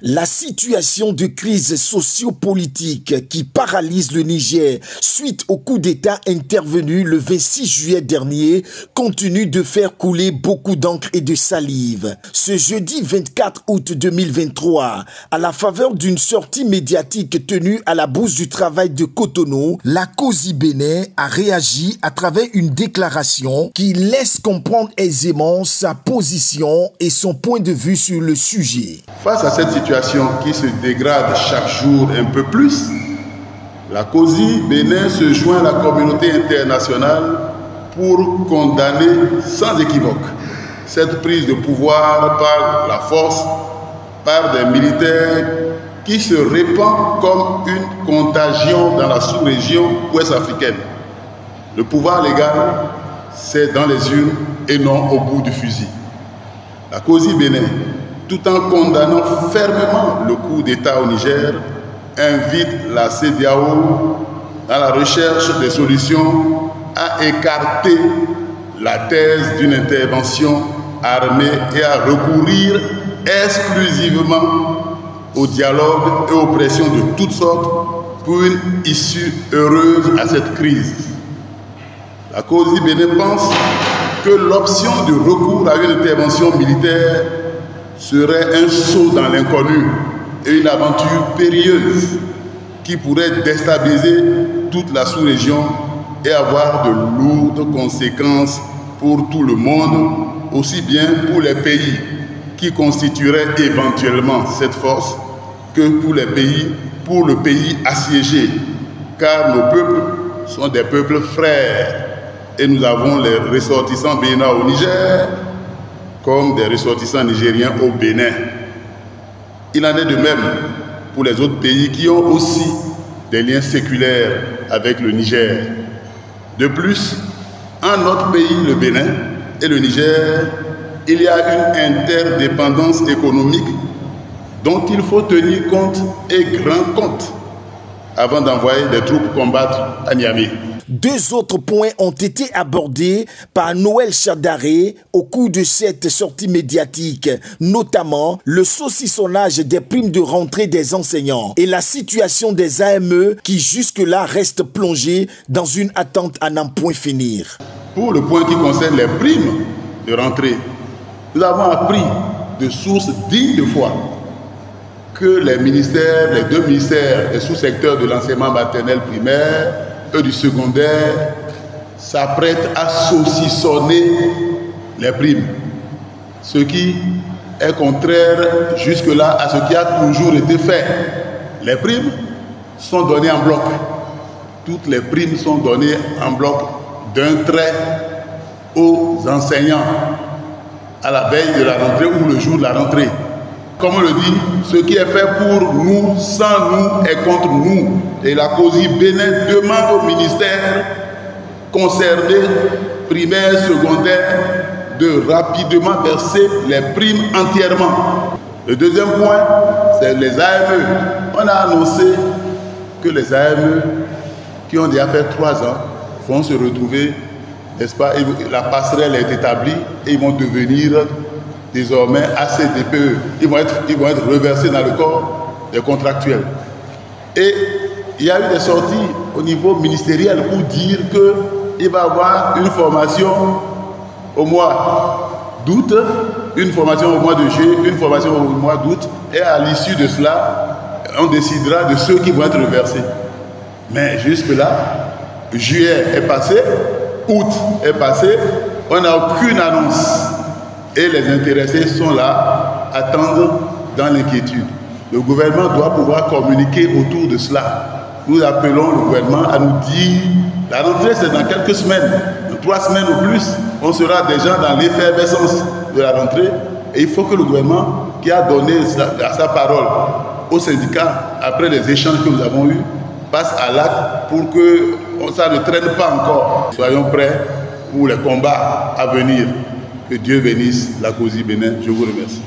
La situation de crise socio-politique qui paralyse le Niger suite au coup d'État intervenu le 26 juillet dernier continue de faire couler beaucoup d'encre et de salive. Ce jeudi 24 août 2023, à la faveur d'une sortie médiatique tenue à la Bourse du Travail de Cotonou, la COSI Bénin a réagi à travers une déclaration qui laisse comprendre aisément sa position et son point de vue sur le sujet. Face à cette situation qui se dégrade chaque jour un peu plus, la COSI Bénin se joint à la communauté internationale pour condamner sans équivoque cette prise de pouvoir par la force, par des militaires qui se répand comme une contagion dans la sous-région ouest-africaine. Le pouvoir légal, c'est dans les urnes et non au bout du fusil. La COSI Bénin, tout en condamnant fermement le coup d'État au Niger, invite la CEDEAO dans la recherche des solutions à écarter la thèse d'une intervention armée et à recourir exclusivement au dialogue et aux pressions de toutes sortes pour une issue heureuse à cette crise. La COSI Bénin pense que l'option de recours à une intervention militaire serait un saut dans l'inconnu et une aventure périlleuse qui pourrait déstabiliser toute la sous-région et avoir de lourdes conséquences pour tout le monde, aussi bien pour les pays qui constitueraient éventuellement cette force que pour le pays assiégé, car nos peuples sont des peuples frères et nous avons les ressortissants béninois au Niger comme des ressortissants nigériens au Bénin. Il en est de même pour les autres pays qui ont aussi des liens séculaires avec le Niger. De plus, en notre pays, le Bénin et le Niger, il y a une interdépendance économique dont il faut tenir compte et grand compte avant d'envoyer des troupes combattre à Niamey. Deux autres points ont été abordés par Noël Chadaré au cours de cette sortie médiatique, notamment le saucissonnage des primes de rentrée des enseignants et la situation des AME qui jusque-là restent plongées dans une attente à n'en point finir. Pour le point qui concerne les primes de rentrée, nous avons appris de sources dignes de foi que les ministères, les deux ministères et sous-secteurs de l'enseignement maternel primaire et du secondaire s'apprêtent à saucissonner les primes, ce qui est contraire jusque-là à ce qui a toujours été fait. Les primes sont données en bloc. Toutes les primes sont données en bloc d'un trait aux enseignants à la veille de la rentrée ou le jour de la rentrée. Comme on le dit, ce qui est fait pour nous, sans nous, est contre nous. Et la COSI Bénin demande au ministère concerné, primaire, secondaire, de rapidement verser les primes entièrement. Le deuxième point, c'est les AME. On a annoncé que les AME, qui ont déjà fait 3 ans, vont se retrouver, n'est-ce pas, la passerelle est établie et ils vont devenir désormais ACDPE. Ils vont être reversés dans le corps des contractuels. Et il y a eu des sorties au niveau ministériel pour dire qu'il va y avoir une formation au mois d'août, une formation au mois de juillet, une formation au mois d'août, et à l'issue de cela, on décidera de ceux qui vont être reversés. Mais jusque-là, juillet est passé, août est passé, on n'a aucune annonce. Et les intéressés sont là, attendent dans l'inquiétude. Le gouvernement doit pouvoir communiquer autour de cela. Nous appelons le gouvernement à nous dire, la rentrée c'est dans quelques semaines, dans 3 semaines ou plus, on sera déjà dans l'effervescence de la rentrée. Et il faut que le gouvernement, qui a donné sa parole aux syndicats après les échanges que nous avons eus, passe à l'acte pour que ça ne traîne pas encore. Soyons prêts pour les combats à venir. Que Dieu bénisse la COSI Bénin. Je vous remercie.